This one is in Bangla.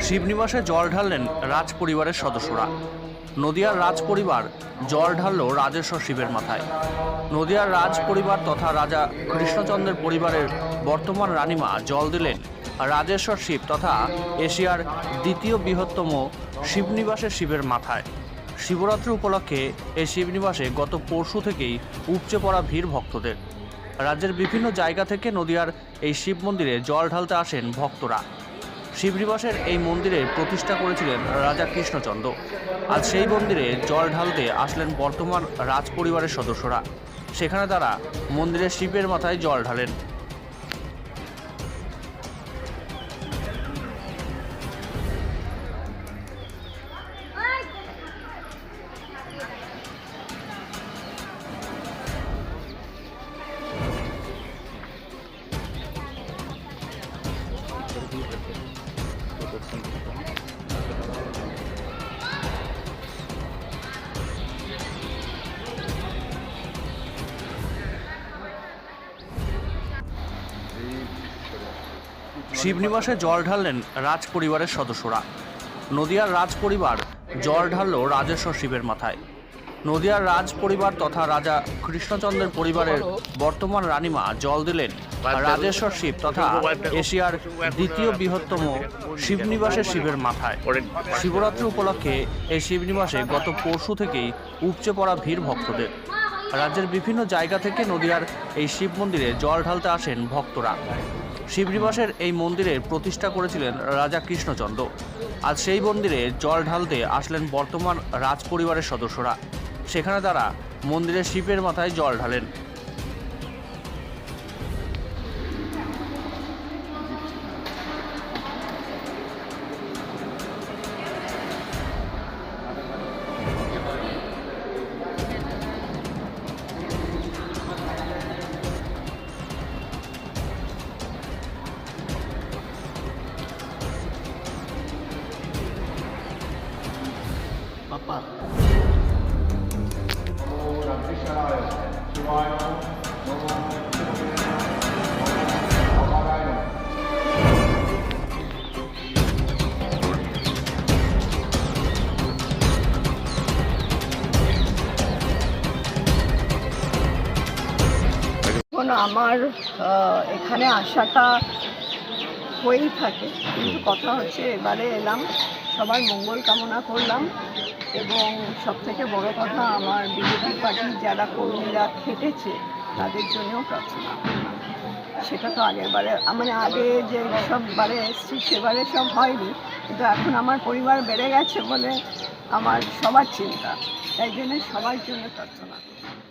শিবনিবাসে জল ঢাললেন রাজ পরিবারের সদস্যরা। নদিয়ার রাজ পরিবার জল ঢালল রাজেশ্বর শিবের মাথায়। নদিয়ার রাজ পরিবার তথা রাজা কৃষ্ণচন্দ্রের পরিবারের বর্তমান রানীমা জল দিলেন রাজেশ্বর শিব তথা এশিয়ার দ্বিতীয় বৃহত্তম শিবনিবাসের শিবের মাথায়। শিবরাত্রি উপলক্ষে এই শিবনিবাসে গত পরশু থেকেই উপচে পড়া ভিড় ভক্তদের। রাজ্যের বিভিন্ন জায়গা থেকে নদিয়ার এই শিব মন্দিরে জল ঢালতে আসেন ভক্তরা। শিবনিবাসের এই মন্দিরের প্রতিষ্ঠা করেছিলেন রাজা কৃষ্ণচন্দ্র। আজ সেই মন্দিরে জল ঢালতে আসলেন বর্তমান রাজ পরিবারের সদস্যরা। সেখানে তারা মন্দিরের শিবের মাথায় জল ঢালেন। শিবনিবাসে জল ঢাললেন রাজ পরিবারের সদস্যরা। নদিয়ার রাজ পরিবার জল ঢালল রাজেশ্বর শিবের মাথায়। নদিয়ার রাজ পরিবার তথা রাজা কৃষ্ণচন্দ্রের পরিবারের বর্তমান রানীমা জল দিলেন রাজেশ্বর শিব তথা এশিয়ার দ্বিতীয় বৃহত্তম শিবনিবাসের শিবের মাথায়। শিবরাত্রি উপলক্ষে এই শিবনিবাসে গত পরশু থেকেই উপচে পড়া ভিড় ভক্তদের। রাজ্যের বিভিন্ন জায়গা থেকে নদিয়ার এই শিব মন্দিরে জল ঢালতে আসেন ভক্তরা। শিবনিবাসের এই মন্দিরের প্রতিষ্ঠা করেছিলেন রাজা কৃষ্ণচন্দ্র। আজ সেই মন্দিরে জল ঢালতে আসলেন বর্তমান রাজ পরিবারের সদস্যরা। সেখানে তারা মন্দিরের শিবের মাথায় জল ঢালেন। আমার এখানে আসাটা হয়েই থাকে, কিন্তু কথা হচ্ছে এবারে এলাম, সবার মঙ্গল কামনা করলাম এবং সবথেকে বড় কথা আমার বিজেপি পার্টির যারা কর্মীরা খেটেছে তাদের জন্যও প্রার্থনা করলাম। সেটা তো আগেরবারে মানে আগে যে সববারে এসছি সেবারে সব হয়নি, কিন্তু এখন আমার পরিবার বেড়ে গেছে বলে আমার সবার চিন্তা, তাই জন্য সবার জন্য প্রার্থনা করলাম।